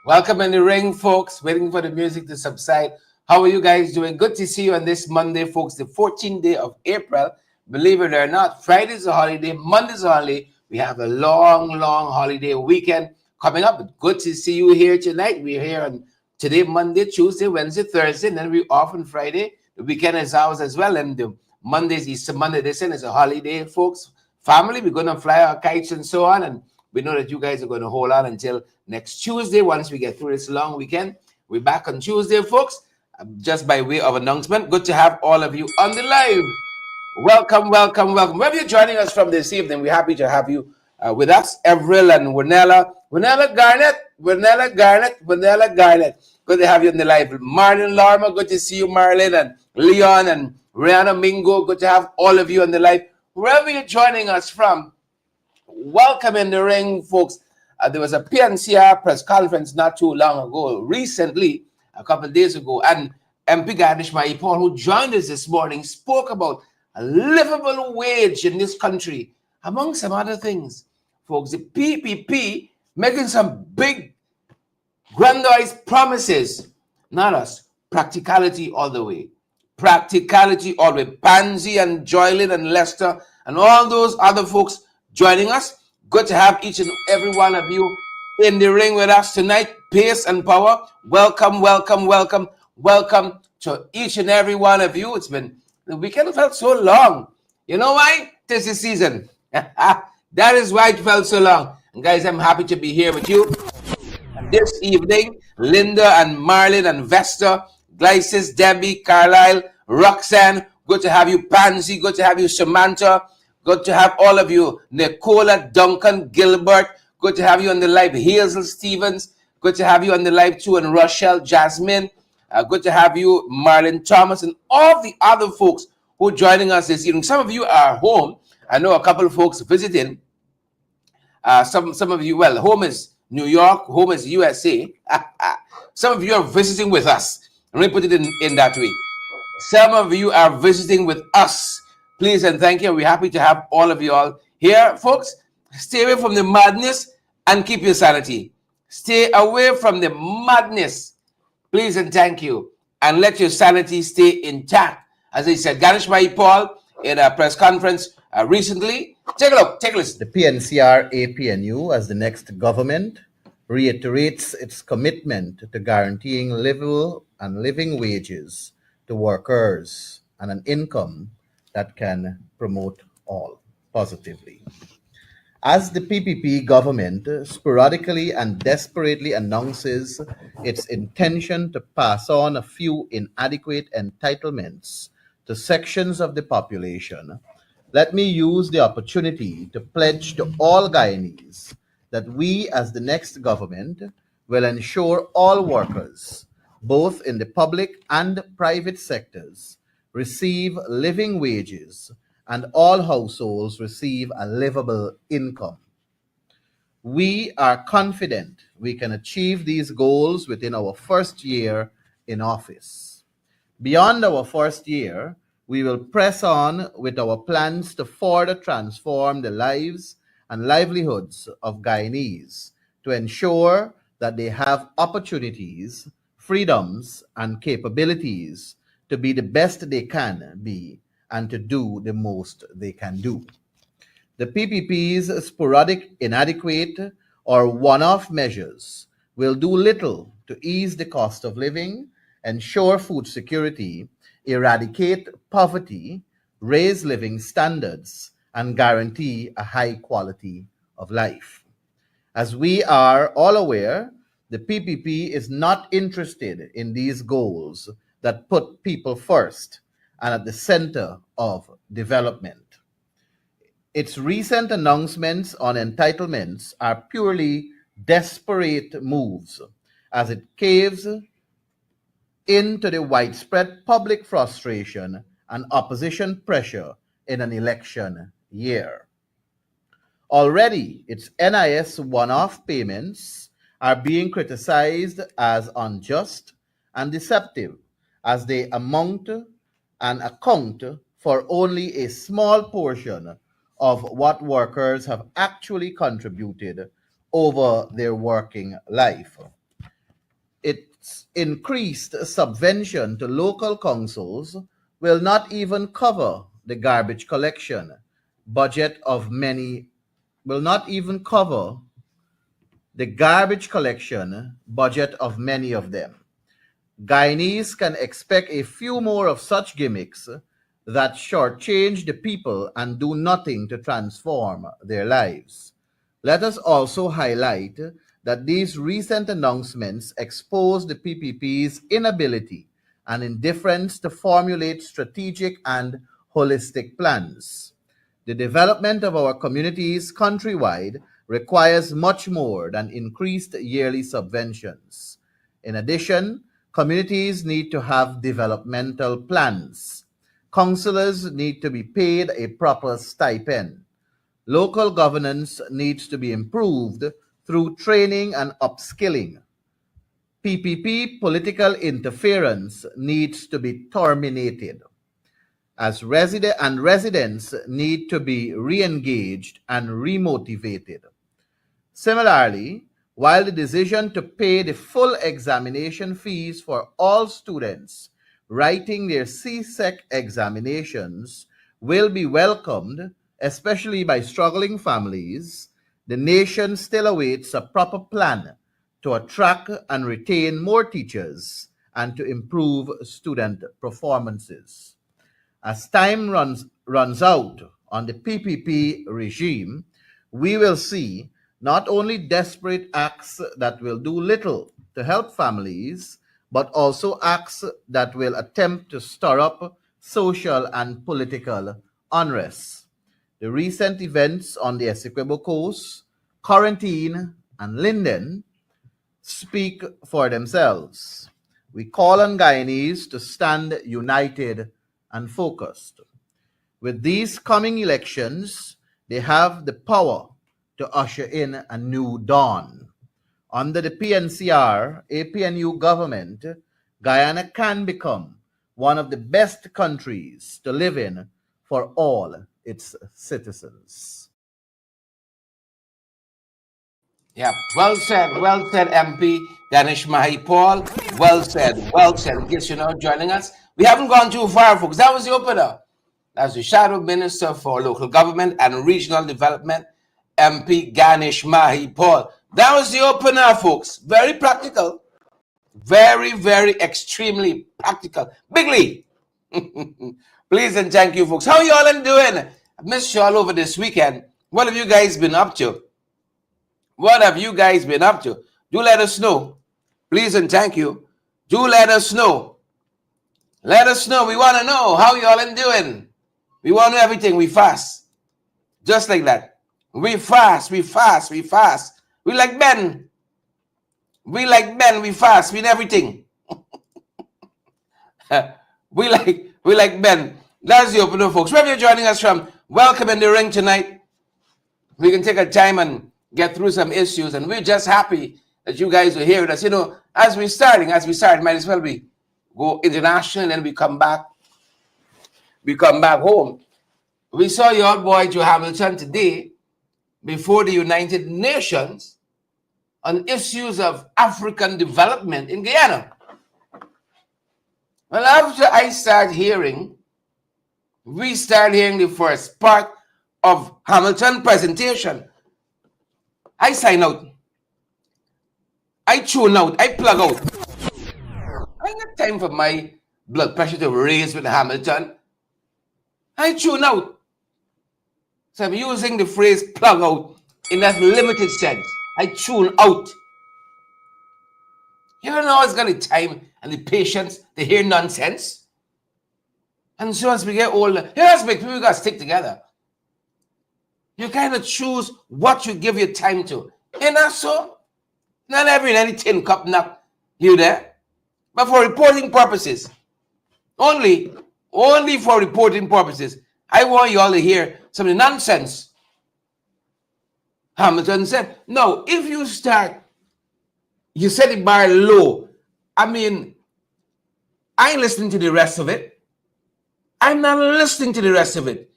Welcome in the ring, folks. Waiting for the music to subside. How are you guys doing? Good to see you on this Monday, folks, the 14th day of April. Believe it or not, Friday's a holiday, Monday's a holiday. We have a long, long holiday weekend coming up. But good to see you here tonight. We're here on today, Monday, Tuesday, Wednesday, Thursday, and then we're off on Friday. The weekend is ours as well. And the Monday's Easter Monday. This is a holiday, folks. Family, we're going to fly our kites and so on. And we know that you guys are going to hold on until next Tuesday. Once we get through this long weekend, we're back on Tuesday, folks. Just by way of announcement, good to have all of you on the live. Welcome, welcome, welcome. Wherever you're joining us from this evening, we're happy to have you with us, Avril and Winella. Winella Garnett, Winella Garnett, Winella Garnett. Good to have you on the live. Marlon Larma, good to see you, Marlon, and Leon and Rihanna Mingo. Good to have all of you on the live. Wherever you're joining us from, welcome in the ring, folks. There was a PNCR press conference not too long ago, recently, a couple of days ago, and MP Garnish Paul, who joined us this morning, spoke about a livable wage in this country, among some other things. Folks, the PPP making some big, grandiose promises. Not us. Practicality all the way. Practicality all the way. Pansy and Joylin and Lester and all those other folks joining us. Good to have each and every one of you in the ring with us tonight. Pace and power. Welcome, welcome, welcome, welcome to each and every one of you. It's been, the weekend felt so long. You know why? This is season. That is why it felt so long. And guys, I'm happy to be here with you this evening. Linda and Marlon and Vesta, Glycis, Debbie, Carlisle, Roxanne. Good to have you, Pansy. Good to have you, Samantha. Good to have all of you. Nicola, Duncan, Gilbert. Good to have you on the live. Hazel Stevens. Good to have you on the live too. And Rochelle, Jasmine. Good to have you, Marlon Thomas, and all the other folks who are joining us this evening. Some of you are home. I know a couple of folks visiting. Some of you, well, home is New York, home is USA. Some of you are visiting with us. Let me put it in that way. Some of you are visiting with us. Please and thank you. We're happy to have all of you all here. Folks, stay away from the madness and keep your sanity. Stay away from the madness. Please and thank you. And let your sanity stay intact. As I said, Ganesh Bhai Paul in a press conference recently. Take a look. Take a listen. The PNCR APNU, as the next government, reiterates its commitment to guaranteeing livable and living wages to workers and an income that can promote all positively. As the PPP government sporadically and desperately announces its intention to pass on a few inadequate entitlements to sections of the population, let me use the opportunity to pledge to all Guyanese that we, as the next government, will ensure all workers, both in the public and private sectors, receive living wages and all households receive a livable income. We are confident we can achieve these goals within our first year in office. Beyond our first year, we will press on with our plans to further transform the lives and livelihoods of Guyanese to ensure that they have opportunities, freedoms, and capabilities to be the best they can be and to do the most they can do. The PPP's sporadic, inadequate, or one-off measures will do little to ease the cost of living, ensure food security, eradicate poverty, raise living standards, and guarantee a high quality of life. As we are all aware, the PPP is not interested in these goals that put people first and at the center of development. Its recent announcements on entitlements are purely desperate moves as it caves into the widespread public frustration and opposition pressure in an election year. Already, its NIS one-off payments are being criticized as unjust and deceptive as they amount and account for only a small portion of what workers have actually contributed over their working life. its increased subvention to local councils will not even cover the garbage collection budget of many, will not even cover the garbage collection budget of many of them. Guyanese can expect a few more of such gimmicks that shortchange the people and do nothing to transform their lives. Let us also highlight that these recent announcements expose the PPP's inability and indifference to formulate strategic and holistic plans. The development of our communities countrywide requires much more than increased yearly subventions. In addition, communities need to have developmental plans. Councillors need to be paid a proper stipend. Local governance needs to be improved through training and upskilling. PPP political interference needs to be terminated residents need to be re-engaged and remotivated. Similarly, while the decision to pay the full examination fees for all students writing their CSEC examinations will be welcomed, especially by struggling families, the nation still awaits a proper plan to attract and retain more teachers and to improve student performances. As time runs out on the PPP regime, we will see not only desperate acts that will do little to help families, but also acts that will attempt to stir up social and political unrest. The recent events on the Essequibo Coast, Quarantine, and Linden speak for themselves. We call on Guyanese to stand united and focused. With these coming elections, they have the power to usher in a new dawn. Under the PNCR, APNU government, Guyana can become one of the best countries to live in for all its citizens. Yeah, well said, MP Danish Mahi Paul. Well said, well said. In case you're now joining us, we haven't gone too far, folks. That was the opener. That's the Shadow Minister for Local Government and Regional Development, MP Ganesh Mahi Paul. That was the opener, folks. Very practical. Very, very extremely practical. Bigly. Please and thank you, folks. How you all doing? I missed you all over this weekend. What have you guys been up to? What have you guys been up to? Do let us know. Please and thank you. Do let us know. Let us know. We want to know how you all doing. We want to know everything. We fast. Just like that. We fast. We fast. We fast. We like Ben. We like Ben. We fast. We everything. we like Ben. That's the opener, folks. Wherever you're joining us from, welcome in the ring tonight. We can take our time and get through some issues, and we're just happy that you guys are here with us. You know, as we start, might as well we go international and we come back home. We saw your boy Joe Hamilton today before the United Nations on issues of African development in Guyana. Well, after we start hearing the first part of Hamilton presentation, I sign out. I tune out. I plug out. I ain't got time for my blood pressure to raise with Hamilton. I tune out. So I'm using the phrase plug out in that limited sense. I tune out. You don't always got the time and the patience to hear nonsense. And so as we get older, here's big people got to stick together. You kind of choose what you give your time to. And that's so. Not every any tin cup knock you there. But for reporting purposes. Only for reporting purposes. I want you all to hear some of the nonsense. Hamilton said, no, if you start, you set the bar low. I mean, I ain't listening to the rest of it. I'm not listening to the rest of it.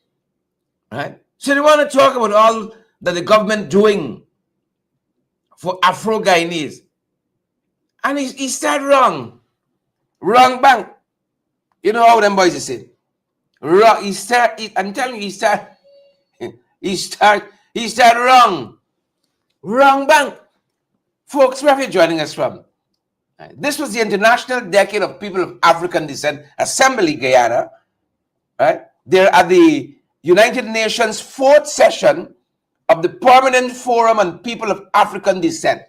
Right? So they want to talk about all that the government doing for Afro-Guyanese. And he started wrong. Wrong bank. You know how them boys is saying? Wrong. I'm telling you, he start wrong. Wrong bank. Folks, where are you joining us from? This was the International Decade of People of African Descent Assembly, Guyana. Right? They're at the United Nations 4th session of the Permanent Forum on People of African Descent.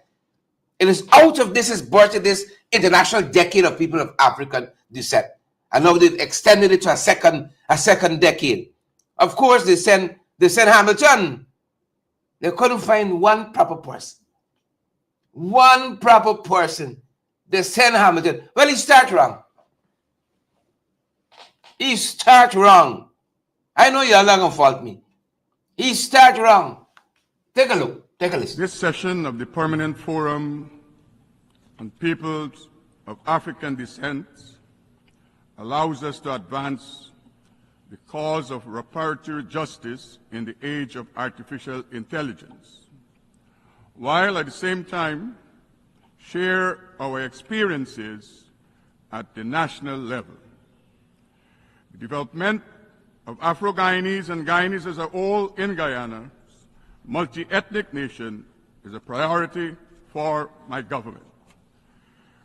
It is out of this is birthed this International Decade of People of African Descent. And now they've extended it to a second decade. Of course, they sent Hamilton. They couldn't find one proper person. One proper person. They sent Hamilton. Well, he start wrong. He start wrong. I know you're not going to fault me. He start wrong. Take a look. Take a listen. This session of the Permanent Forum on Peoples of African Descent allows us to advance the cause of reparatory justice in the age of artificial intelligence, while at the same time share our experiences at the national level. The development of Afro-Guyanese and Guyanese as a whole in Guyana, multi-ethnic nation, is a priority for my government.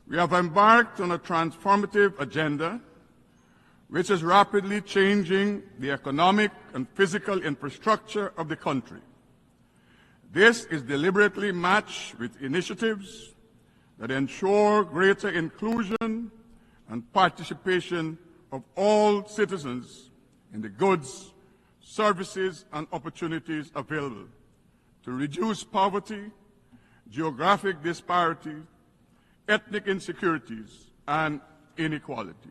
We have embarked on a transformative agenda which is rapidly changing the economic and physical infrastructure of the country. This is deliberately matched with initiatives that ensure greater inclusion and participation of all citizens in the goods, services, and opportunities available to reduce poverty, geographic disparity, ethnic insecurities, and inequality.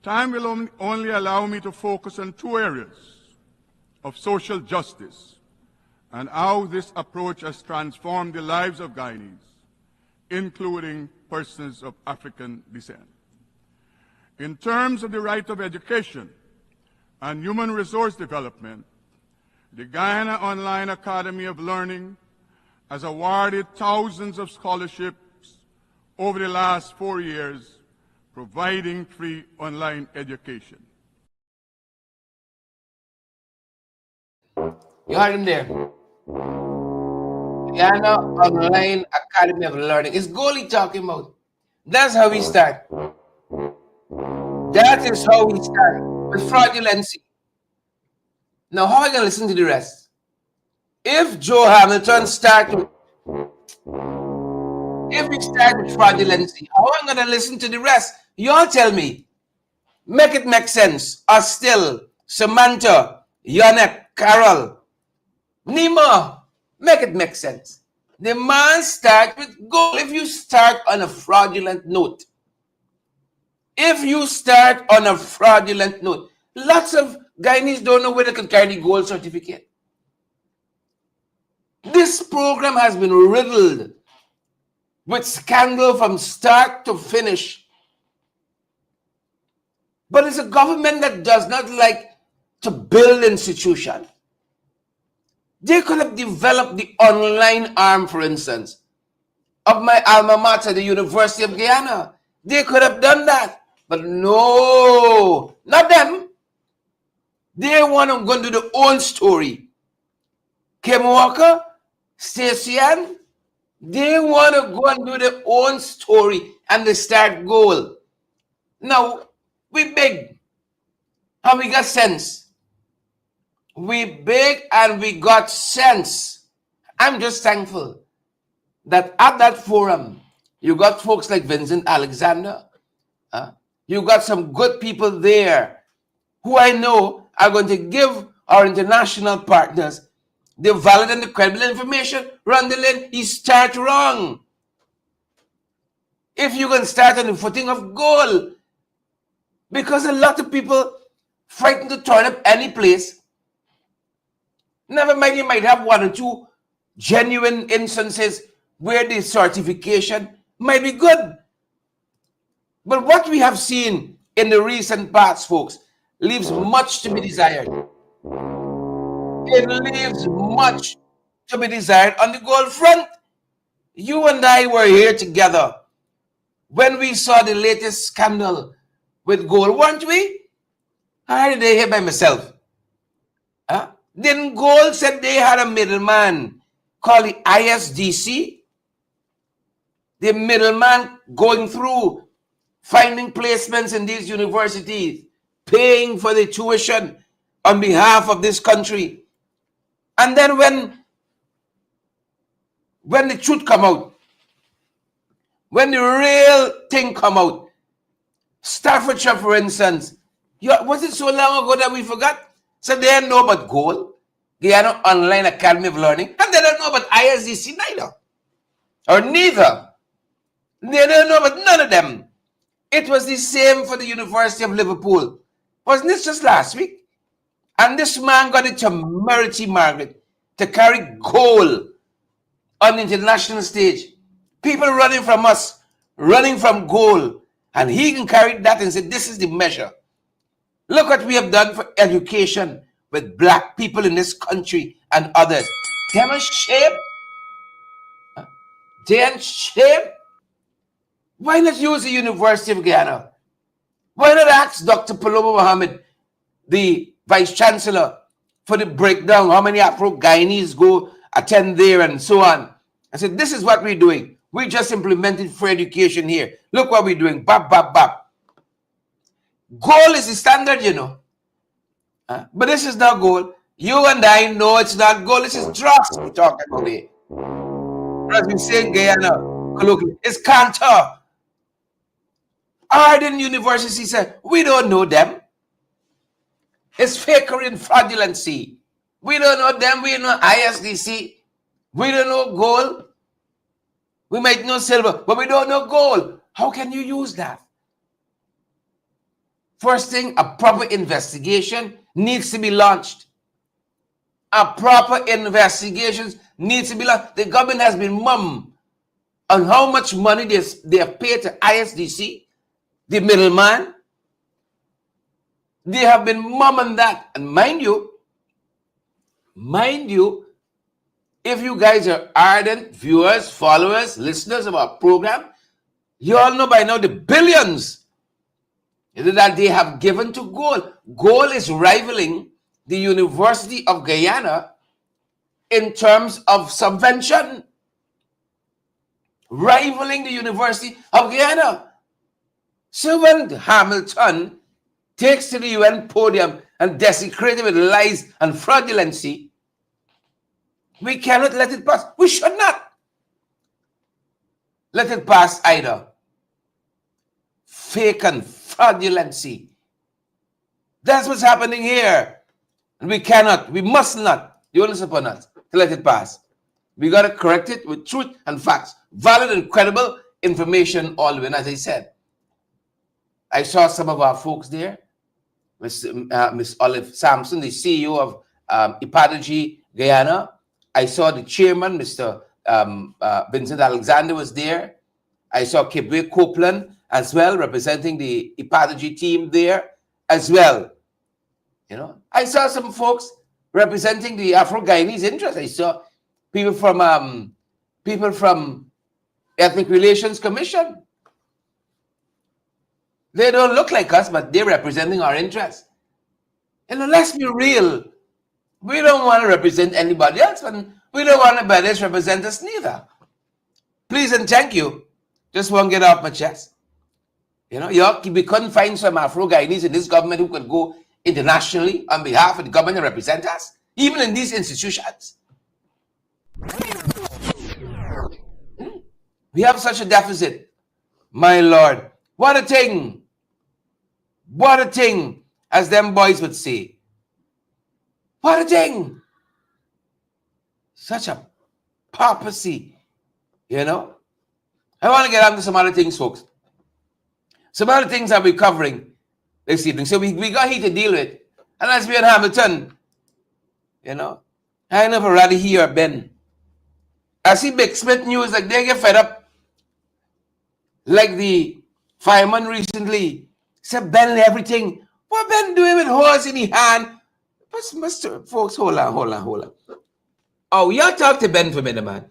Time will only allow me to focus on two areas of social justice and how this approach has transformed the lives of Guyanese, including persons of African descent. In terms of the right of education and human resource development, the Guyana Online Academy of Learning has awarded thousands of scholarships over the last 4 years, providing free online education. You heard him there. Guyana Online Academy of Learning. It's Goalie talking about. That's how we start. That is how we start with fraudulency. Now, how are you going to listen to the rest? If Joe Hamilton started, if we start with fraudulency, how am I going to listen to the rest? You all tell me. Make it make sense. Us still, Samantha, Yonet, Carol, Nima, make it make sense. The man start with goal. If you start on a fraudulent note, lots of Guyanese don't know where they can carry the gold certificate. This program has been riddled with scandal from start to finish. But it's a government that does not like to build institutions. They could have developed the online arm, for instance, of my alma mater, the University of Guyana. They could have done that. But no, not them. They want to go and do their own story. Kim Walker, Stacey Ann, they want to go and do their own story and they start goal. Now, we big and we got sense. We big and we got sense. I'm just thankful that at that forum, you got folks like Vincent Alexander. You got some good people there who I know are going to give our international partners the valid and the credible information. Rondalyn, he start wrong. If you can start on the footing of goal, because a lot of people frightened to turn up any place. Never mind, you might have one or two genuine instances where the certification might be good. But what we have seen in the recent past, folks, leaves much to be desired. It leaves much to be desired on the goal front. You and I were here together when we saw the latest scandal with gold, weren't we? I heard they here by myself. Huh? Then Gold said they had a middleman called the ISDC. The middleman going through, finding placements in these universities, paying for the tuition on behalf of this country. And then when the truth come out, when the real thing come out, Staffordshire, for instance, was it so long ago that we forgot? So they don't know about gold. They are not online academy of learning, and they don't know about ISDC neither, or neither. They don't know about none of them. It was the same for the University of Liverpool. Wasn't this just last week? And this man got the temerity, Margaret, to carry gold on the international stage. People running from us, running from gold. And he can carry that and say, this is the measure. Look what we have done for education with black people in this country and others. Damn a shame. Damn shame. Why not use the University of Guyana? Why not ask Dr. Paloma Mohammed, the Vice Chancellor, for the breakdown, how many Afro-Guyanese go attend there and so on. I said, this is what we're doing. We just implemented free education here. Look what we're doing. Bap, bap, bap. Gold is the standard, you know. But this is not gold. You and I know it's not gold. This is dross we're talking about here. As we say in Guyana, colloquially, it's canter. Arden University said, we don't know them. It's fakery and fraudulency. We don't know them. We know ISDC. We don't know gold. We might know silver, but we don't know gold. How can you use that? First thing, a proper investigation needs to be launched. A proper investigation needs to be launched. The government has been mum on how much money they have paid to ISDC, the middleman. They have been mum on that. And mind you, if you guys are ardent viewers, followers, listeners of our program, you all know by now the billions that they have given to gold. Gold is rivaling the University of Guyana in terms of subvention. Rivaling the University of Guyana. So when Hamilton takes to the UN podium and desecrates it with lies and fraudulency, we cannot let it pass. We should not let it pass either. Fake and fraudulency. That's what's happening here. And we cannot, we must not, the onus upon us to let it pass. We got to correct it with truth and facts. Valid and credible information all the way. And as I said, I saw some of our folks there. Miss Olive Sampson, the CEO of Ipadagy Guyana. I saw the chairman, Mr. Vincent Alexander, was there. I saw Kibwe Copeland as well, representing the Ipadagy team there as well. You know, I saw some folks representing the Afro-Guyanese interest. I saw people from Ethnic Relations Commission. They don't look like us, but they're representing our interests. And let's be real. We don't want to represent anybody else, and we don't want anybody else to represent us neither. Please and thank you. Just want to get off my chest. You know, we couldn't find some Afro-Guyanese in this government who could go internationally on behalf of the government and represent us, even in these institutions. We have such a deficit. My Lord. What a thing. What a thing, as them boys would say. What a thing. Such a papacy, you know. I want to get on to some other things, folks. Some other things that we're covering this evening. So we got here to deal with. And as we in Hamilton, you know, I never rather hear Ben. I see Big Smith News, like they get fed up. Like the fireman recently said, Ben everything. What Ben doing with horse in his hand? But Mr. Folks, hold on. Oh, y'all talk to Ben for a minute, man.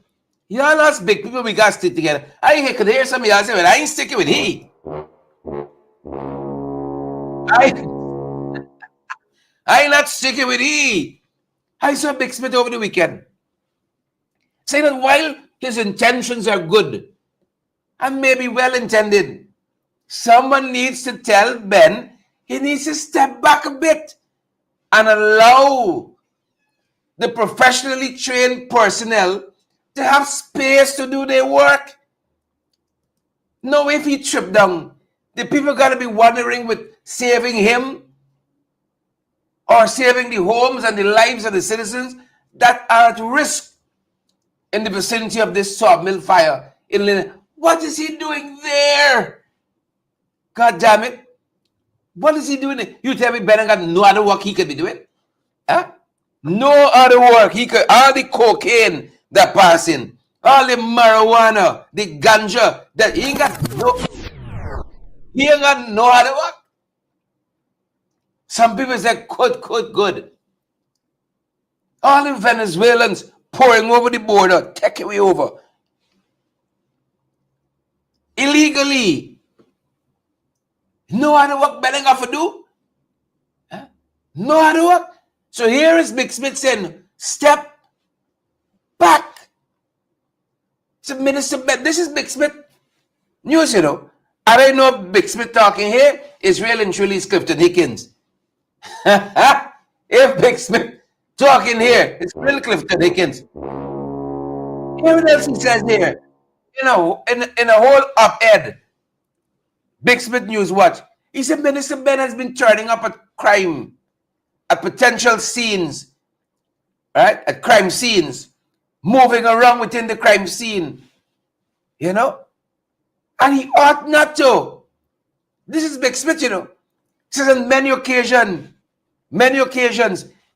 Y'all us big people, we got to stick together. I could hear some of y'all say, well, I ain't sticking with he. I ain't not sticking with he. I saw Big Smith over the weekend. Say that while his intentions are good and maybe well-intended, someone needs to tell Ben he needs to step back a bit and allow the professionally trained personnel to have space to do their work. No, if he tripped down, the people got to be wondering with saving him or saving the homes and the lives of the citizens that are at risk in the vicinity of this sawmill fire in Linden. What is he doing there? God damn it. What is he doing there? You tell me Ben got no other work he could be doing? Huh? No other work. He could, all the cocaine that passing, all the marijuana, the ganja, that he ain't got no other work. Some people say, good. All the Venezuelans pouring over the border, take away over. Illegally. No other work better got to do. Huh? No other work. So here is Big Smith saying, step back. So Minister Ben, this is Big Smith news, you know. I don't know if Big Smith talking here is real and truly Clifton Hickens. If Big Smith talking here, it's real Clifton Hickens. Hear what else he says here. You know, in a whole op-ed, Big Smith News Watch, he said Minister Ben has been turning up at crime, at potential scenes, right? At crime scenes, moving around within the crime scene, you know? And he ought not to. This is Big Smith, you know. He says on many occasions,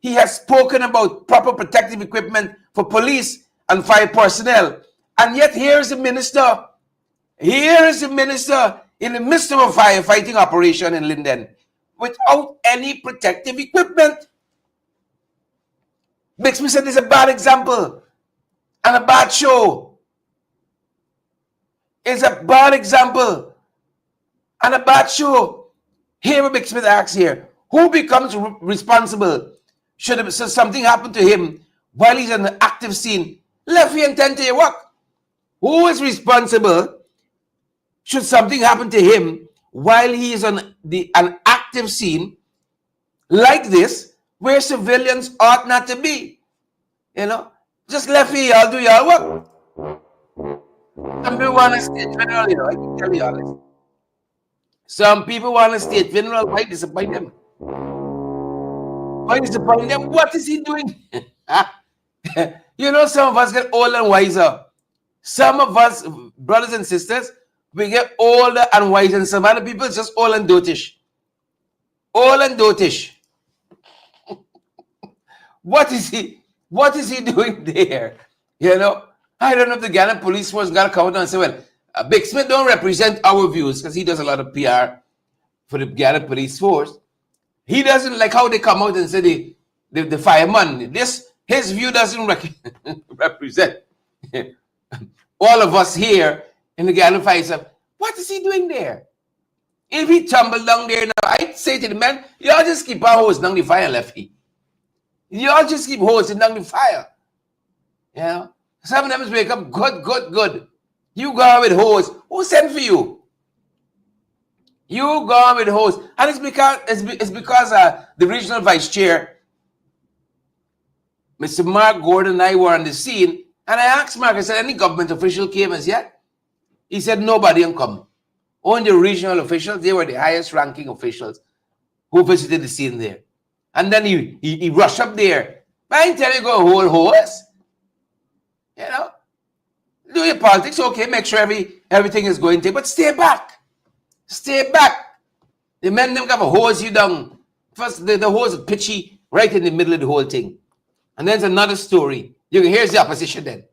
he has spoken about proper protective equipment for police and fire personnel. And yet here is the minister in the midst of a firefighting operation in Linden without any protective equipment. Big Smith said this is a bad example and a bad show. It's a bad example and a bad show. Here what Big Smith asks here, who becomes responsible should something happen to him while he's in the active scene? Left he intend to work. Who is responsible should something happen to him while he is on an active scene like this, where civilians ought not to be? You know, just left here, y'all do y'all work. Some people want a state funeral, you know, I can tell you honest. Some people want a state funeral. Why disappoint them? Why disappoint them? What is he doing? You know, some of us get older and wiser. Some of us, brothers and sisters, we get older and wiser, and some other people just old and dotish. Old and dotish. What is he doing there? You know, I don't know if the Ghana police force got to come out and say, well, Big Smith don't represent our views because he does a lot of PR for the Ghana police force. He doesn't like how they come out and say the fireman. His view doesn't represent all of us here in the Ghana fire service. What is he doing there? If he tumbled down there now, I'd say to the man, y'all just keep on hosing down the fire, Lefty. Y'all just keep hosing down the fire. You know? Some of them wake up, good. You go on with hose. Who sent for you? You go on with hose. And it's because the regional vice chair, Mr. Mark Gordon and I were on the scene, and I asked Mark, I said, any government official came as yet? He said, nobody can come. Only the regional officials, they were the highest ranking officials who visited the scene there. And then he rushed up there. But I ain't tell you go hold hose. You know? Do your politics, okay, make sure everything is going to, but stay back. Stay back. The men them got to hose you down. First, the hose is pitchy right in the middle of the whole thing. And there's another story. Here's the opposition then.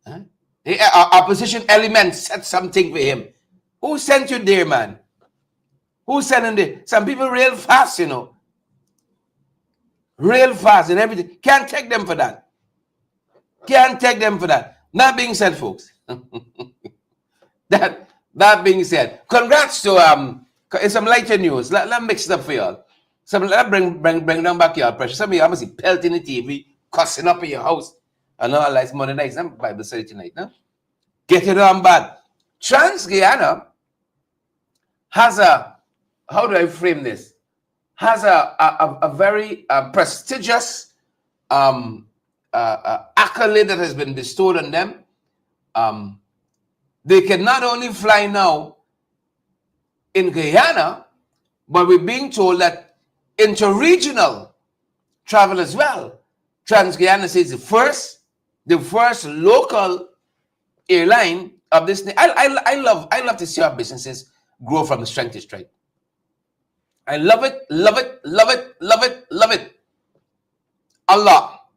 Huh? The opposition element said something for him. Who sent you there, man? Who sent him there? Some people real fast, you know. Real fast and everything. Can't take them for that. Can't take them for that. That being said, folks, that being said, congrats to in some lighter news. Let me mix it up for y'all. Let bring down back your pressure. Some of you obviously pelting the TV, cussing up in your house, and all like Monday night. It's not Bible study tonight, no? Get it on bad. Trans-Guyana has a, how do I frame this? Has a very prestigious accolade that has been bestowed on them. They can not only fly now in Guyana, but we're being told that interregional travel as well. Trans-Guyana is the first local airline of this. I love to see our businesses grow from strength to strength. I love it, love it, love it, love it, love it. A lot.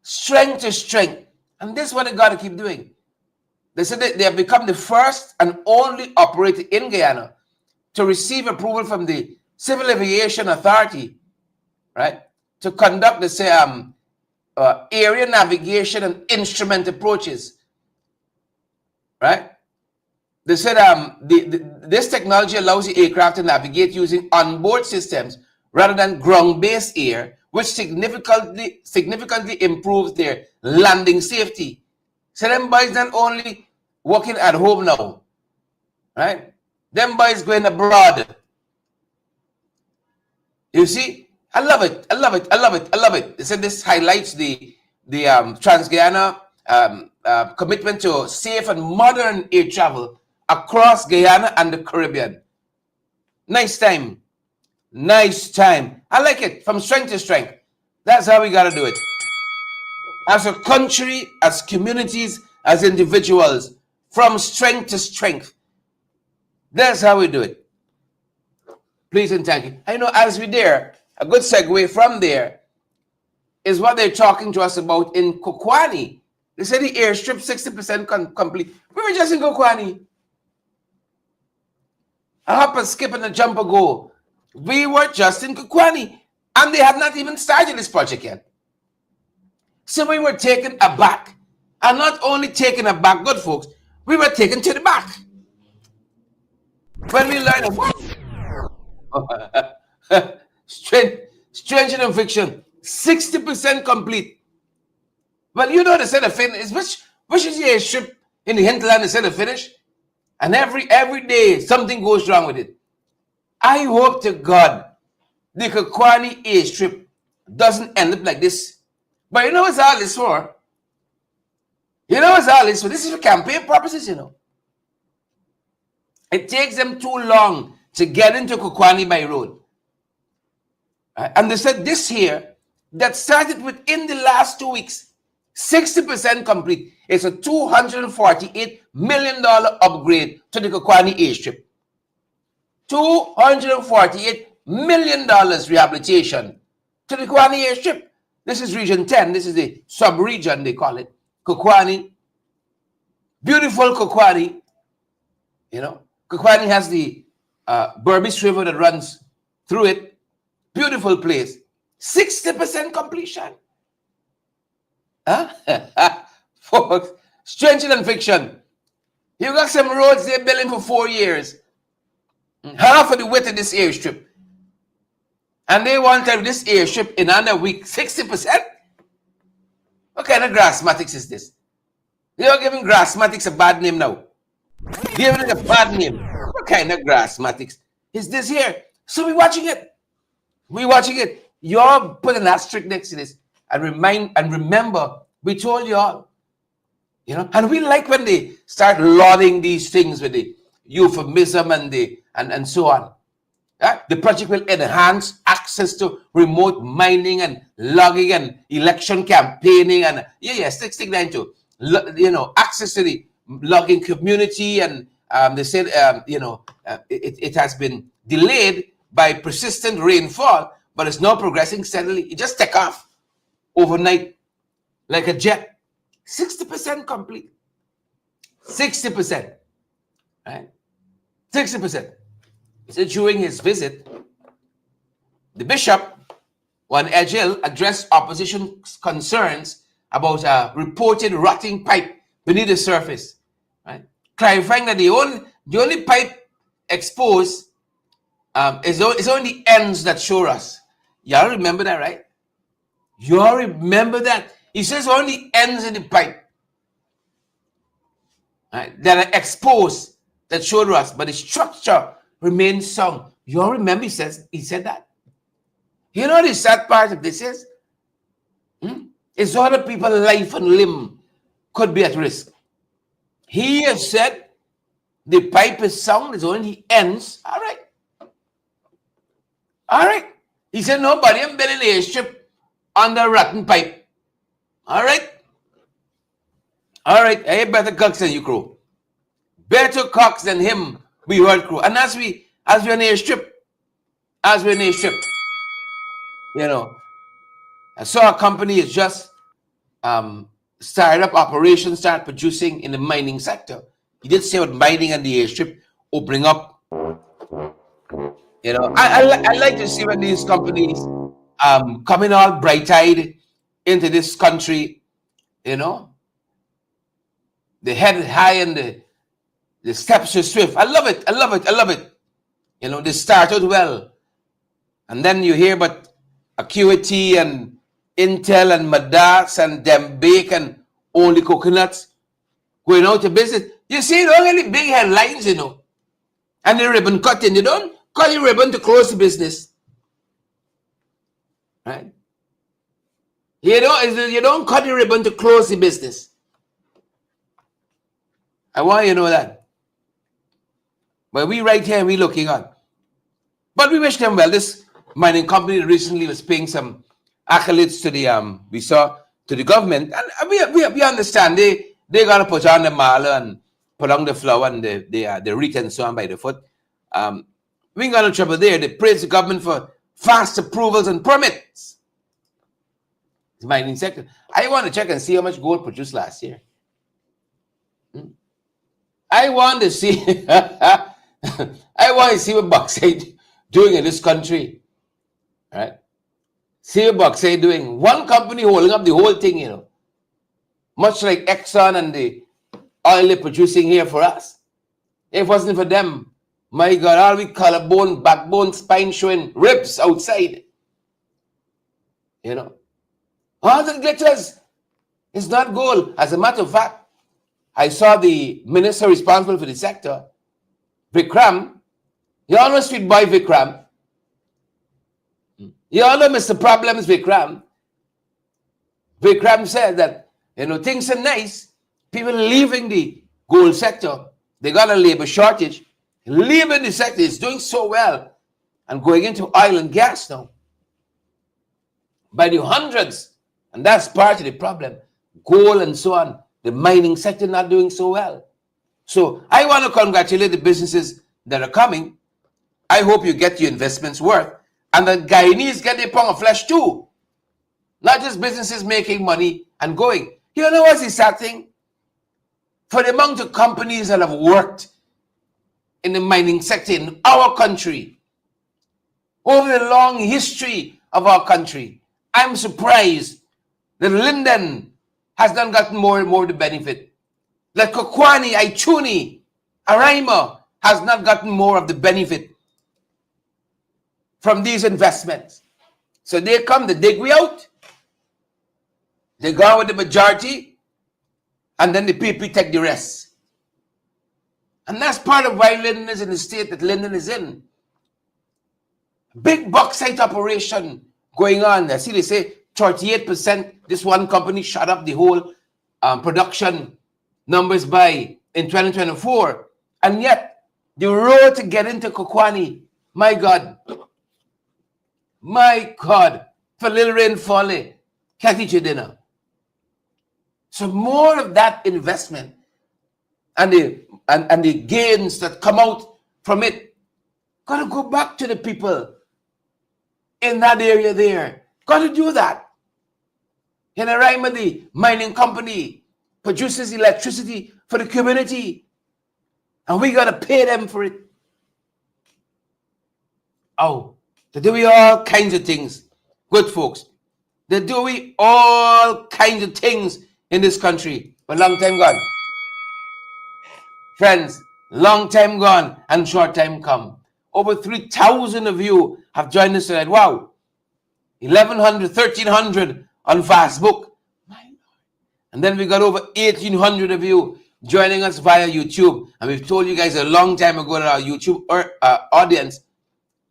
Strength to strength. And this is what they got to keep doing. They said that they have become the first and only operator in Guyana to receive approval from the Civil Aviation Authority, right, to conduct the area navigation and instrument approaches, right? They said this technology allows the aircraft to navigate using onboard systems rather than ground-based air, which significantly improves their landing safety. So them boys not only working at home now, right? Them boys going abroad. You see, I love it. I love it. I love it. I love it. They said this highlights the Trans-Guyana commitment to safe and modern air travel across Guyana and the Caribbean. Nice time. Nice time. I like it. From strength to strength. That's how we got to do it. As a country, as communities, as individuals, from strength to strength. That's how we do it. Please and thank you. I know as we're there, a good segue from there is what they're talking to us about in Kokwani. They said the airstrip 60% complete. We were just in Kokwani. A hop and skip and a jump ago. We were just in Kokwani. And they had not even started this project yet. So we were taken aback. And not only taken aback, good folks, we were taken to the back. When we learned of Stranger than fiction, 60% complete. Well, you know they said a finish. Which is the airstrip in the hinterland they said a finish? And every day something goes wrong with it. I hope to God the Kokwani airstrip doesn't end up like this. But you know what's all this for? You know what's all this for? This is for campaign purposes, you know. It takes them too long to get into Kokwani by road. And they said this here, that started within the last 2 weeks, 60% complete. It's a $248 million upgrade to the Kokwani airstrip. $248 million rehabilitation to the Kokwani airstrip. This is Region 10. This is the sub-region, they call it. Kokwani. Beautiful Kokwani. You know, Kokwani has the Berbice River that runs through it. Beautiful place. 60% completion. Huh? Folks, stranger than fiction. You got some roads they're building for 4 years. Half of the width of this airstrip. And they want to have this airstrip in under a week. 60%? What kind of grassmatics is this? They are giving grassmatics a bad name now. Giving it a bad name. What kind of grassmatics is this here? So we're watching it. We're watching it. Y'all put an asterisk next to this and remember, we told y'all, you know, and we like when they start lauding these things with the euphemism and so on. The project will enhance access to remote mining and logging and election campaigning and stick that into, you know, access to the logging community. And they said, it has been delayed by persistent rainfall, but it's now progressing steadily. It just take off overnight like a jet. 60% complete. 60%. Right? 60%. So during his visit, the bishop, Juan Egil, addressed opposition concerns about a reported rotting pipe beneath the surface, right? Clarifying that the only pipe exposed is only the ends that show us. Y'all remember that, right? Y'all remember that? He says only ends in the pipe, right, that are exposed that showed us, but the structure remains sound. Y'all remember he said that? You know the sad part of this is? It's other people's life and limb could be at risk. He has said the pipe is sound, it's only ends. All right. All right. He said nobody has been in the airstrip under rotten pipe. All right. All right. Hey, better cocks than you, crew. Better cocks than him, we heard, crew. And as we're in the airstrip, you know, I saw a company is just started up operations, start producing in the mining sector. He did say what mining and the airstrip opening up. You know, I like to see when these companies coming all bright-eyed into this country, you know. The head high and the steps are swift. I love it. You know, they started well. And then you hear about Acuity and Intel and Madas and them bake and only coconuts going out of business. You see, don't get the big headlines, you know. And the ribbon cutting. You don't cut the ribbon to close the business. Right? You don't cut the ribbon to close the business. I want you to know that. But we right here, we looking on. But we wish them well. This mining company recently was paying some accolades to the government, and we understand they gotta put on the mala and put on the flower and the wreath and so on by the foot. We ain't got no trouble there. They praise the government for fast approvals and permits. The mining sector. I want to check and see how much gold produced last year. I want to see what bauxite doing in this country. Right? See what bauxite doing. One company holding up the whole thing, you know. Much like Exxon and the oil they're producing here for us. If it wasn't for them, my God, all we collarbone, backbone, spine showing ribs outside. You know. All the glitters is not gold. As a matter of fact, I saw the minister responsible for the sector, Vikram. You all know Sweet Boy Vikram. You all know Mr. Problems Vikram. Vikram said that, you know, things are nice. People leaving the gold sector. They got a labor shortage. Leaving the sector is doing so well and going into oil and gas now by the hundreds. And that's part of the problem. Gold and so on. The mining sector not doing so well. So I want to congratulate the businesses that are coming. I hope you get your investments worth. And the Guyanese get their pound of flesh too. Not just businesses making money and going. You know what's the sad thing? For the amount of companies that have worked in the mining sector in our country, over the long history of our country, I'm surprised that Linden has not gotten more and more the benefit. That Kokwani, Aichuni, Araima has not gotten more of the benefit from these investments. So they come, they dig we out, they go with the majority, and then the people take the rest. And that's part of why Linden is in the state that Linden is in. Big bauxite operation going on. I see they say 38%. This one company shut up the whole production numbers by in 2024. And yet, the road to get into Kokwani, my God, for little rain falling, can't eat your dinner. So more of that investment and the gains that come out from it gotta go back to the people in that area there. Gotta do that. In Araima, the mining company produces electricity for the community, and we gotta pay them for it. Oh, they're doing all kinds of things. Good folks. They're doing all kinds of things in this country. For a long time gone. Friends, long time gone and short time come. Over 3,000 of you have joined us tonight. Wow. 1,100, 1,300 on Facebook. And then we got over 1,800 of you joining us via YouTube. And we've told you guys a long time ago that our YouTube audience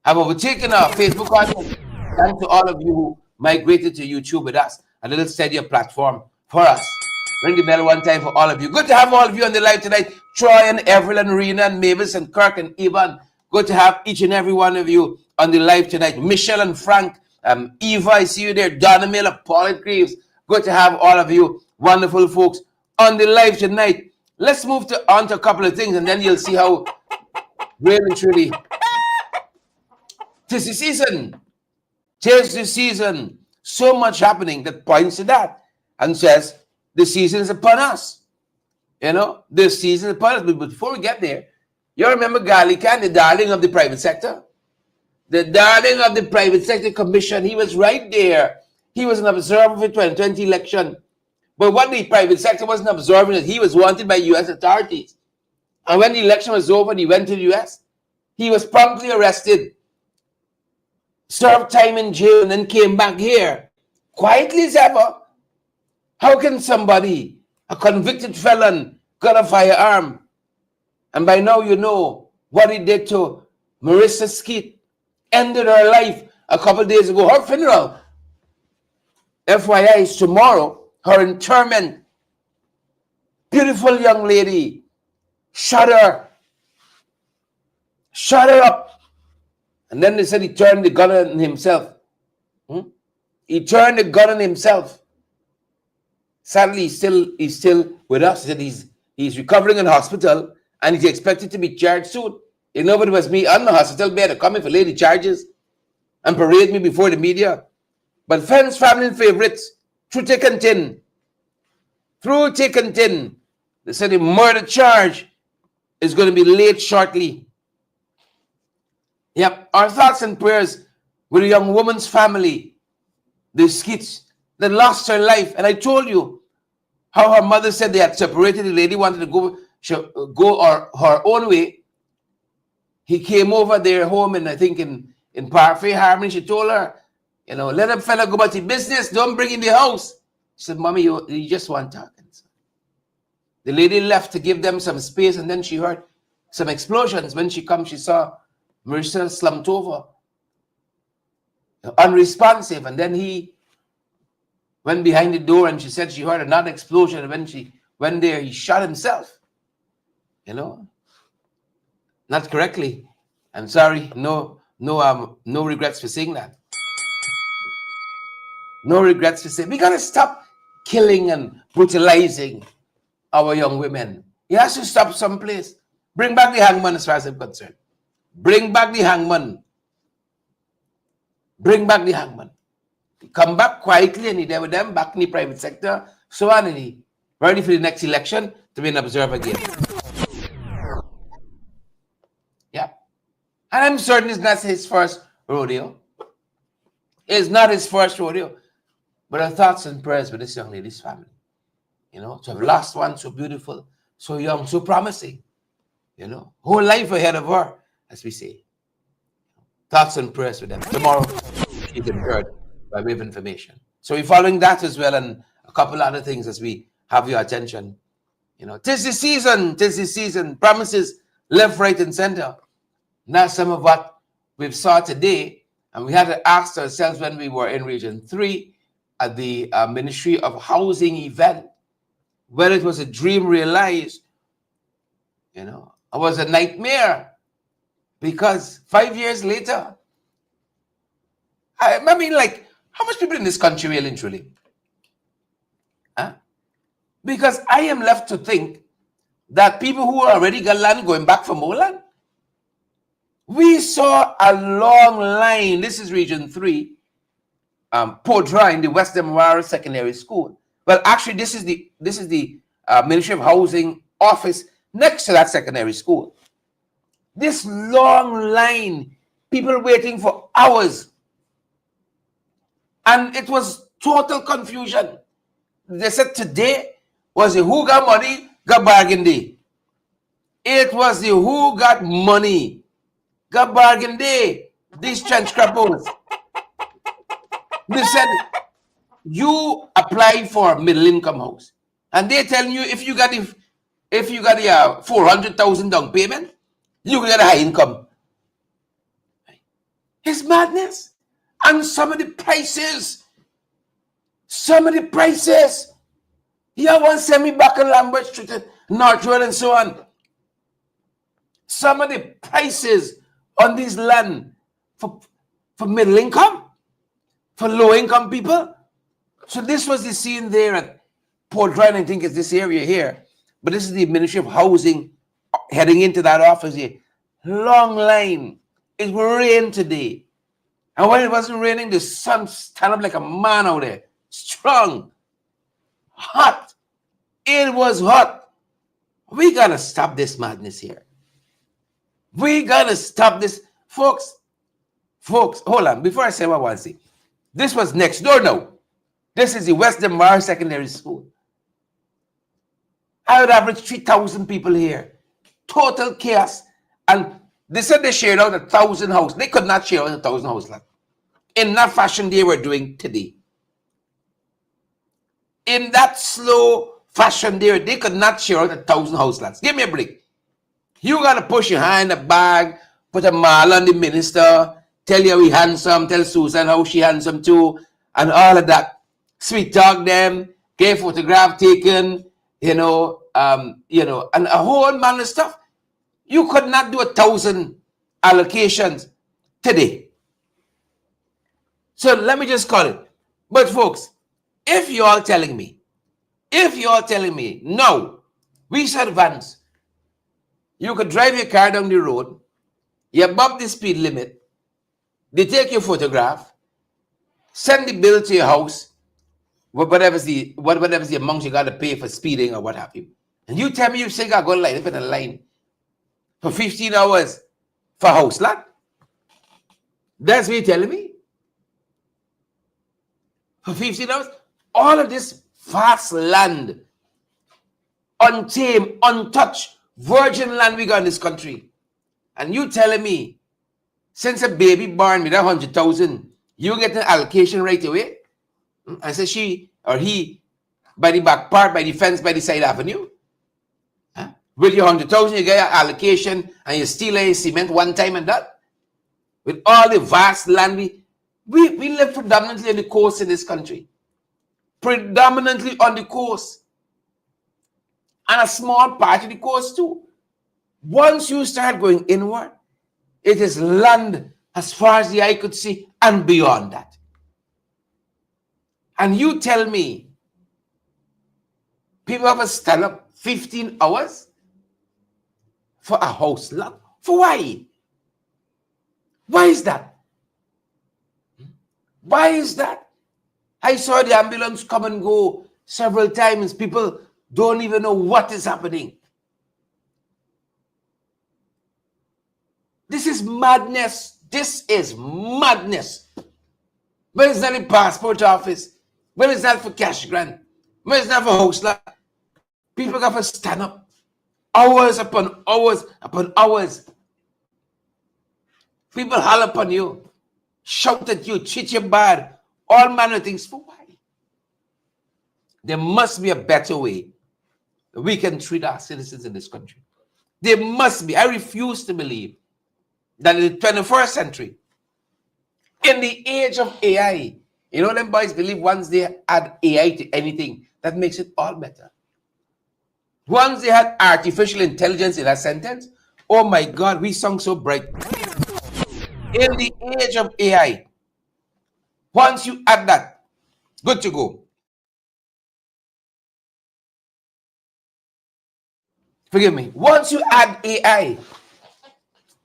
have overtaken our Facebook audience. Thanks to all of you who migrated to YouTube with us. A little steadier platform for us. Ring the bell one time for all of you. Good to have all of you on the live tonight. Troy and Evelyn and Rena and Mavis and Kirk and Ivan. Good to have each and every one of you on the live tonight. Michelle and Frank, Eva, I see you there. Donna Miller, Paulette Greaves. Good to have all of you wonderful folks on the live tonight. Let's move on to a couple of things and then you'll see how really truly tis the season. Tis the season. So much happening that points to that and says the season is upon us. You know, the season is upon us. But before we get there, you remember Gallican, the darling of the private sector? The darling of the private sector commission. He was right there. He was an observer for the 2020 election. But what the private sector wasn't observing is he was wanted by U.S. authorities. And when the election was over and he went to the U.S., he was promptly arrested, served time in jail, and then came back here, quietly as ever. How can somebody, a convicted felon, got a firearm? And by now you know what he did to Marissa Skeet. Ended her life a couple days ago. Her funeral, FYI, is tomorrow. Her interment. Beautiful young lady. Shut her. Shut her up. And then they said he turned the gun on himself. He turned the gun on himself. Sadly, he's still with us. He said he's recovering in hospital and he's expected to be charged soon. You know, if it was me on the hospital bed to come in for lady charges and parade me before the media. But friends, family, and favorites, through thick and thin, they said the murder charge is going to be laid shortly. Yep, our thoughts and prayers with a young woman's family, the Skeets that lost her life. And I told you how her mother said they had separated. The lady wanted to go her own way. He came over their home, and I think in Parfait Harmony. She told her, you know, let a fella go about his business. Don't bring in the house. She said, Mommy, you just want talking. The lady left to give them some space, and then she heard some explosions. When she come, she saw Marissa slumped over, unresponsive. And then he went behind the door, and she said she heard another explosion. And when she went there, he shot himself. You know, not correctly. I'm sorry. No regrets for saying that. No regrets for saying. We gotta stop killing and brutalizing our young women. It has to stop someplace. Bring back the hangman as far as I'm concerned. Bring back the hangman. Bring back the hangman. Come back quietly and he there with them back in the private sector. So on, and he ready for the next election to be an observer again. Yeah. And I'm certain it's not his first rodeo. It's not his first rodeo. But our thoughts and prayers with this young lady's family. You know, to have lost one so beautiful, so young, so promising. You know, whole life ahead of her, as we say. Thoughts and prayers with them. Tomorrow, you can heard by way of information. So we're following that as well, and a couple other things as we have your attention. You know, tis the season, promises left, right, and center. Now some of what we've saw today, and we had to ask ourselves when we were in Region 3 at the Ministry of Housing event, whether it was a dream realized, you know, or was a nightmare. Because 5 years later, I mean, like, how much people in this country really and truly? Huh? Because I am left to think that people who already got land going back for more land. We saw a long line. This is Region 3, Podra in the West Demerara Secondary School. Well, actually, this is the Ministry of Housing office next to that secondary school. This long line, people waiting for hours. And it was total confusion. They said today was a who got money, got bargain day. It was the who got money, got bargain day. These trench crappos. They said you apply for middle income house, and they telling you if you got the 400,000 down payment, you can get a high income. It's madness. And some of the prices, here one send me back on Lambert Street, North Road, and so on. Some of the prices on this land for middle income, for low income people. So this was the scene there at Port Ryan. I think it's this area here. But this is the Ministry of Housing heading into that office here. Long line. It will rain today. And when it wasn't raining, the sun stand up like a man out there. Strong. Hot. It was hot. We got to stop this madness here. We got to stop this. Folks, hold on. Before I say what I want to say. This was next door now. This is the West Demar Secondary School. I would average 3,000 people here. Total chaos. And they said they shared out 1,000 houses. They could not share out 1,000 houses. In that fashion they were doing today. In that slow fashion they could not share out 1,000 house lots. Give me a break. You got to push your hand in the bag, put a mile on the minister, tell you we handsome, tell Susan how she handsome too, and all of that. Sweet talk them, get photograph taken, and a whole man of stuff. You could not do 1,000 allocations today. So let me just call it. But folks, if you're all telling me, no, we should advance. You could drive your car down the road, you above the speed limit, they take your photograph, send the bill to your house, whatever's the amount you got to pay for speeding or what have you. And you tell me you say I got to line up in a line for 15 hours for house lot? That's what you're telling me? For 15 hours? All of this vast land, untamed, untouched, virgin land we got in this country. And you telling me, since a baby born with 100,000, you get an allocation right away? I say she or he, by the back part, by the fence, by the side avenue. Huh? With your 100,000, you get your allocation and you steal a cement one time and that. With all the vast land, we live predominantly on the coast in this country. Predominantly on the coast. And a small part of the coast too. Once you start going inward, it is land as far as the eye could see and beyond that. And you tell me, people have to stand up 15 hours for a house lot? For why? Why is that? Why is that? I saw the ambulance come and go several times. People don't even know what is happening. This is madness. This is madness. When it's not the passport office, when it's not for cash grant, when it's not for house lot, people got to stand up hours upon hours upon hours. People holler upon you, shout at you, treat you bad, all manner of things. For why? There must be a better way that we can treat our citizens in this country. There must be. I refuse to believe that in the 21st century, in the age of AI, you know, them boys believe once they add AI to anything, that makes it all better. Once they had artificial intelligence in a sentence, oh my God, we sung so bright. In the age of AI, once you add that, good to go. Forgive me. Once you add AI,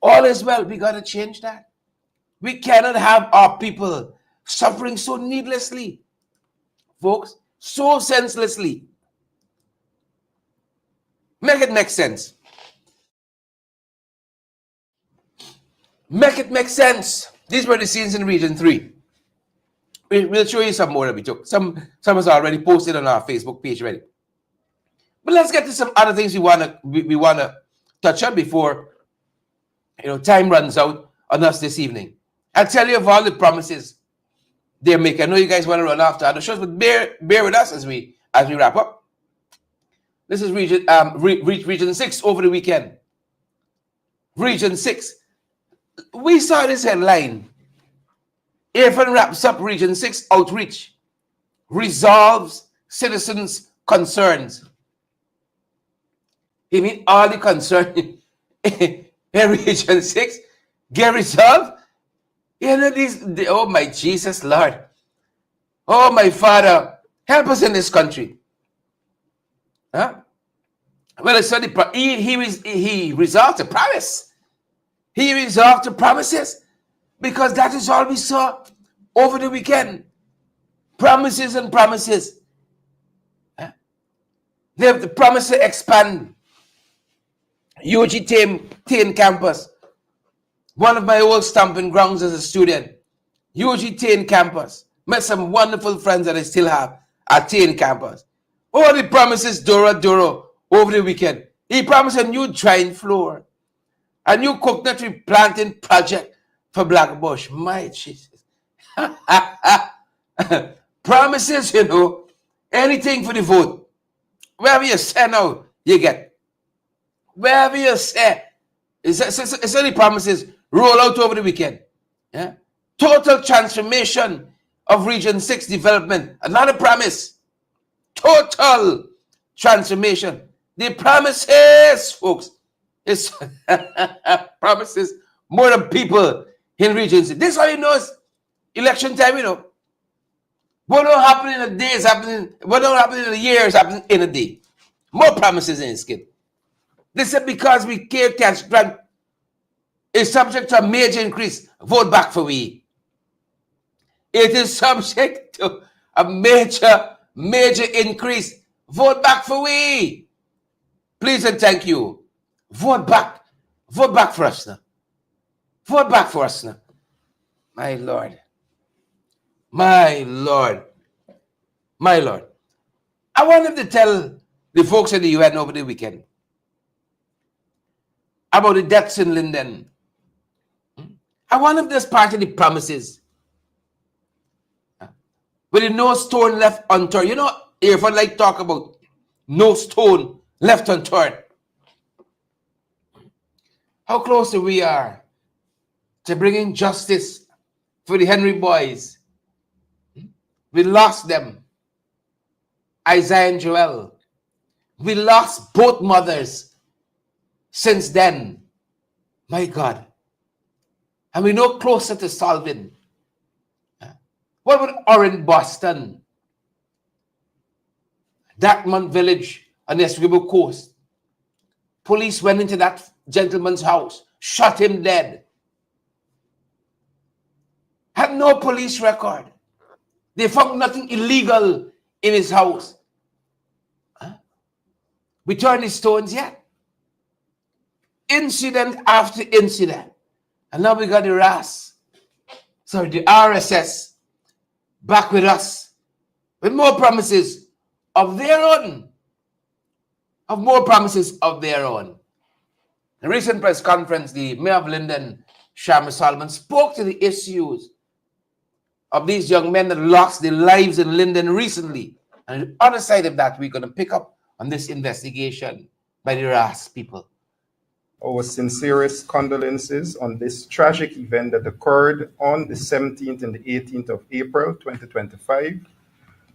all is well. We got to change that. We cannot have our people suffering so needlessly, folks, so senselessly. Make it make sense. Make it make sense. These were the scenes in Region 3. We'll show you some more that we took. Some is already posted on our Facebook page already. But let's get to some other things we wanna touch on before time runs out on us this evening. I'll tell you of all the promises they're making. I know you guys want to run after other shows, but bear with us as we wrap up. This is Region 6 over the weekend. Region 6. We saw this headline. AFN wraps up Region 6 outreach. Resolves citizens' concerns. You mean all the concerns in Region 6 get resolved? Oh my Jesus, Lord. Oh my Father, help us in this country. Huh? Well, I said he resolved to promise. He resolved to promises, because that is all we saw over the weekend. Promises and promises. Huh? They have the promise to expand UG Tain campus. One of my old stomping grounds as a student. UG Tain campus. Met some wonderful friends that I still have at Tain campus. All the promises Doro over the weekend. He promised a new drying floor, a new coconut tree planting project for Blackbush. My Jesus. Promises, anything for the vote. Wherever you say now, you get. Wherever you say. It's only promises roll out over the weekend. Yeah? Total transformation of Region 6 development. Another promise. Total transformation. The promises, folks, is promises more than people in Region 6. This is how you know it's election time, What don't happen in a day is happening. What don't happen in a year is happening in a day. More promises in his skin. This is because we can't catch grant is subject to a major increase. Vote back for we. It is subject to a major increase. Vote back for we. Please and thank you. Vote back. Vote back for us now. Vote back for us now. My Lord. My Lord. My Lord. I wanted to tell the folks in the UN over the weekend about the deaths in Linden. I wanted this part of the promises. With no stone left unturned. If I like talk about no stone left unturned. How close we are to bringing justice for the Henry boys. We lost them. Isaiah and Joel. We lost both mothers since then. My God. And we're no closer to solving. What about Orange, Boston? Dartmouth Village on the Essequibo Coast. Police went into that gentleman's house, shot him dead. Had no police record. They found nothing illegal in his house. We turned his stones yet. Incident after incident. And now we got the the RSS back with us with more promises of their own. Of more promises of their own. In a recent press conference, the mayor of Linden, Sharma Solomon, spoke to the issues of these young men that lost their lives in Linden recently. And on the other side of that, we're going to pick up on this investigation by the RAS people. Our sincerest condolences on this tragic event that occurred on the 17th and the 18th of April 2025,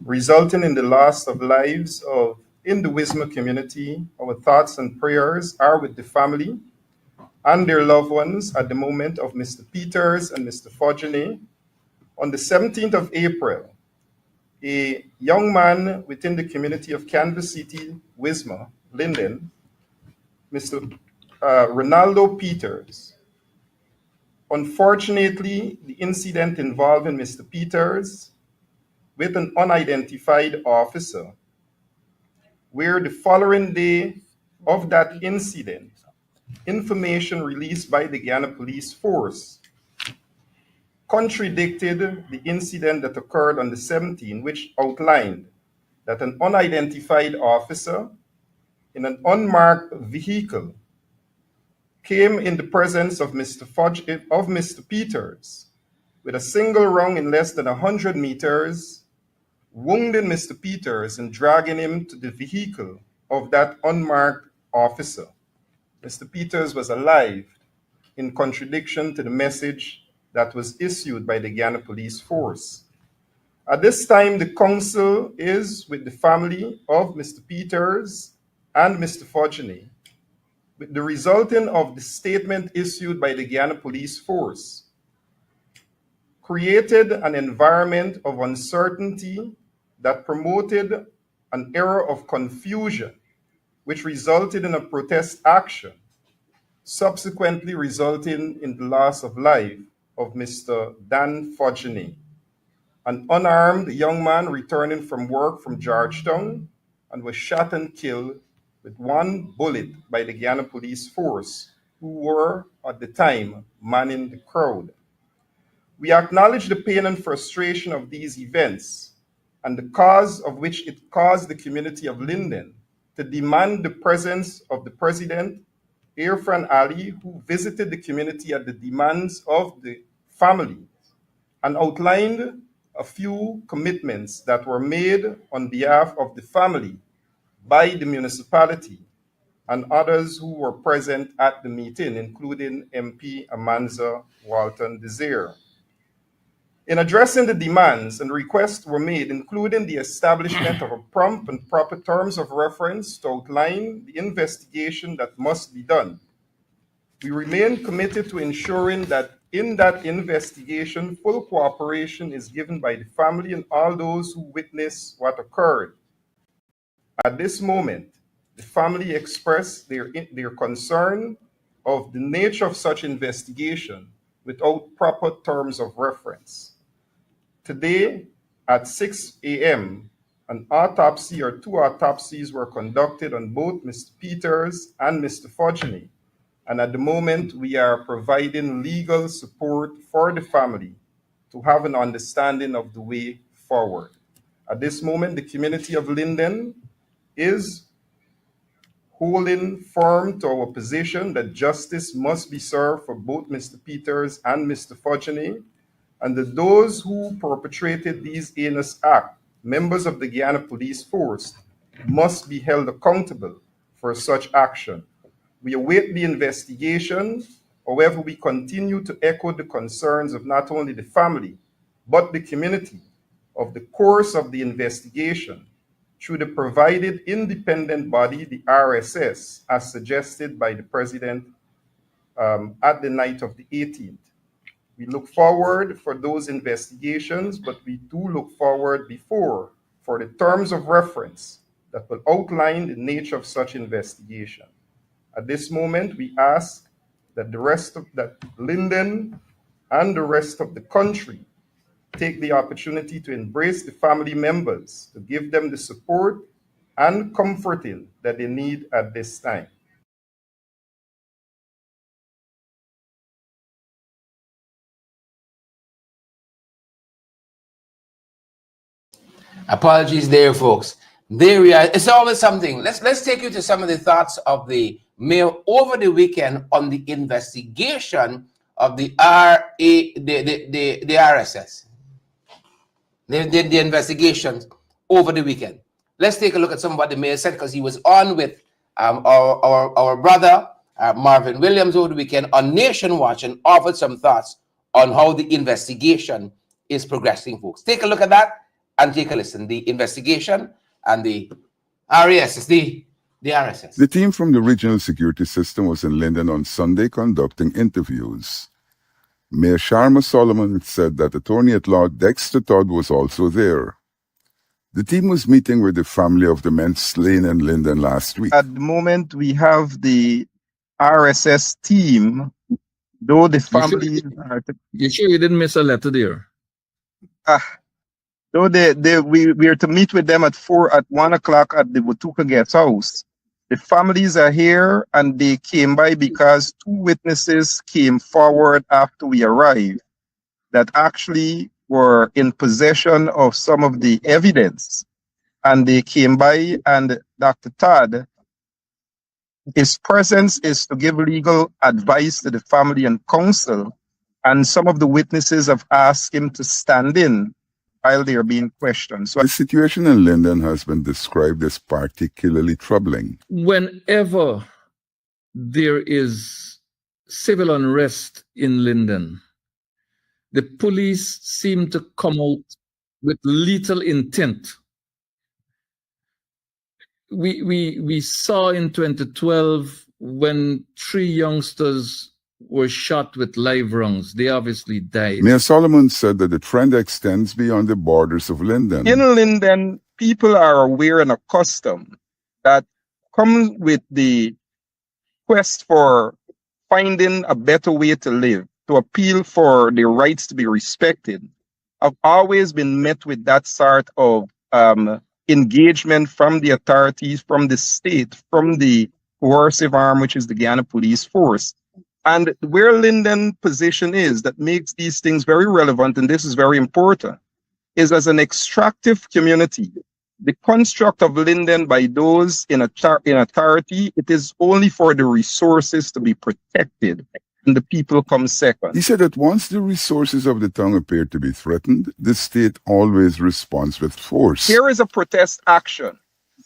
resulting in the loss of lives in the Wisma community. Our thoughts and prayers are with the family and their loved ones at the moment of Mr. Peters and Mr. Forgenet. On the 17th of April, a young man within the community of Kansas City, Wisma, Linden, Mr. Ronaldo Peters. Unfortunately, the incident involving Mr. Peters with an unidentified officer, where the following day of that incident, information released by the Guyana Police Force contradicted the incident that occurred on the 17th, which outlined that an unidentified officer in an unmarked vehicle came in the presence of Mr. Peters with a single rung in less than 100 meters, wounding Mr. Peters and dragging him to the vehicle of that unmarked officer. Mr. Peters was alive, in contradiction to the message that was issued by the Guyana Police Force. At this time, the council is with the family of Mr. Peters and Mr. Fodgeny, with the resulting of the statement issued by the Guyana Police Force created an environment of uncertainty that promoted an era of confusion, which resulted in a protest action, subsequently resulting in the loss of life of Mr. Dan Fodgeny, an unarmed young man returning from work from Georgetown, and was shot and killed with one bullet by the Guyana Police Force, who were at the time manning the crowd. We acknowledge the pain and frustration of these events and the cause of which it caused the community of Linden to demand the presence of the President, Irfan Ali, who visited the community at the demands of the family and outlined a few commitments that were made on behalf of the family by the municipality and others who were present at the meeting, including MP Amanza Walton Desir. In addressing the demands and requests were made, including the establishment of a prompt and proper terms of reference to outline the investigation that must be done. We remain committed to ensuring that in that investigation, full cooperation is given by the family and all those who witness what occurred. At this moment, the family expressed their concern of the nature of such investigation without proper terms of reference. Today, at 6 a.m., an autopsy or two autopsies were conducted on both Mr. Peters and Mr. Fodgeny, and at the moment, we are providing legal support for the family to have an understanding of the way forward. At this moment, the community of Linden is holding firm to our position that justice must be served for both Mr. Peters and Mr. Fodgeny, and that those who perpetrated these heinous acts, members of the Guyana Police Force, must be held accountable for such action. We await the investigation. However, we continue to echo the concerns of not only the family, but the community of the course of the investigation through the provided independent body, the RSS, as suggested by the President at the night of the 18th. We look forward for those investigations, but we do look forward before for the terms of reference that will outline the nature of such investigation. At this moment, we ask that Linden and the rest of the country take the opportunity to embrace the family members, to give them the support and comforting that they need at this time. Apologies there, folks. There we are. It's always something. Let's take you to some of the thoughts of the mayor over the weekend on the investigation of the RSS. They did the investigations over the weekend. Let's take a look at some of what the mayor said, because he was on with our brother Marvin Williams over the weekend on Nation Watch and offered some thoughts on how the investigation is progressing, folks. Take a look at that and take a listen. The investigation and the RSS, the RSS. The team from the Regional Security System was in Linden on Sunday conducting interviews. Mayor Sharma Solomon said that Attorney-at-Law Dexter Todd was also there. The team was meeting with the family of the men slain in Linden last week. At the moment, we have the RSS team, though the family... You sure you didn't miss a letter there? Though we are to meet with them at 1 o'clock at the Watuka Guest House. The families are here and they came by because two witnesses came forward after we arrived that actually were in possession of some of the evidence. And they came by and Dr. Todd His presence is to give legal advice to the family and counsel, and some of the witnesses have asked him to stand in while they are being questioned. So The situation in Linden has been described as particularly troubling. Whenever there is civil unrest in Linden, the police seem to come out with lethal intent. We saw in 2012 when 3 youngsters were shot with live rounds. They obviously died. Mayor Solomon said that the trend extends beyond the borders of Linden. in Linden, people are aware and accustomed that comes with the quest for finding a better way to live, to appeal for their rights to be respected. I've always been met with that sort of engagement from the authorities, from the state, from the coercive arm, which is the Guyana Police Force. And where Linden's position is that makes these things very relevant, and this is very important, is as an extractive community. The construct of Linden by those in authority, it is only for the resources to be protected, and the people come second. He said that once the resources of the town appear to be threatened, the state always responds with force. Here is a protest action,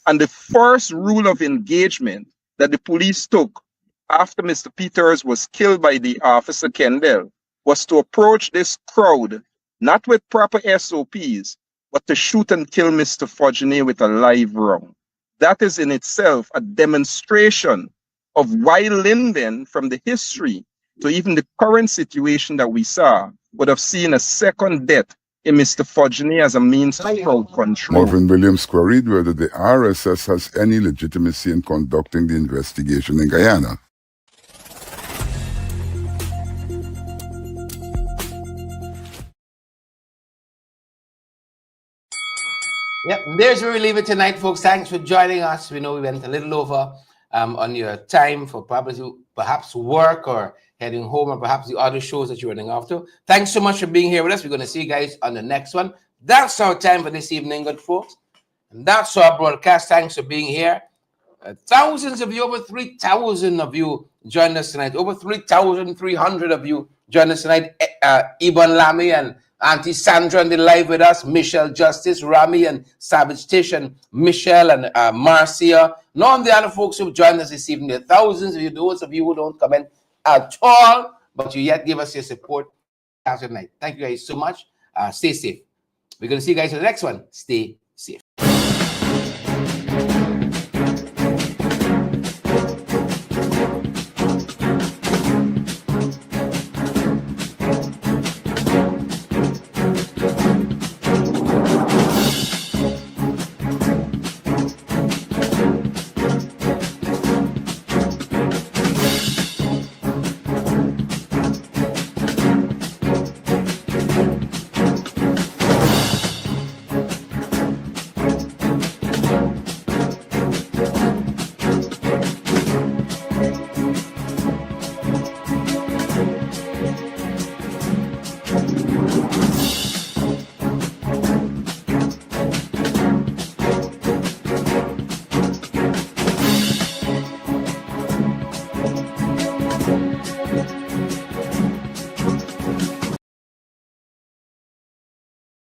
and the first rule of engagement that the police took after Mr. Peters was killed by the officer Kendall was to approach this crowd, not with proper SOPs, but to shoot and kill Mr. Fudgenet with a live round. That is in itself a demonstration of why Linden, from the history to even the current situation that we saw, would have seen a second death in Mr. Fudgenet as a means of crowd control. Marvin Williams queried whether the RSS has any legitimacy in conducting the investigation in Guyana. Yep, there's where we leave it tonight, folks. Thanks for joining us. We know we went a little over on your time for perhaps work or heading home, or perhaps the other shows that you're running after. Thanks so much for being here with us. We're going to see you guys on the next one. That's our time for this evening, good folks. And that's our broadcast. Thanks for being here. Thousands of you, over 3,000 of you joined us tonight. Over 3,300 of you joined us tonight. Ibon Lamy and Auntie Sandra on the live with us, Michelle Justice, Rami and Savage Tish, and Michelle and Marcia. None of the other folks who've joined us this evening. There are thousands of you, those of you who don't comment at all, but you yet give us your support after night. Thank you guys so much. Stay safe. We're going to see you guys in the next one. Stay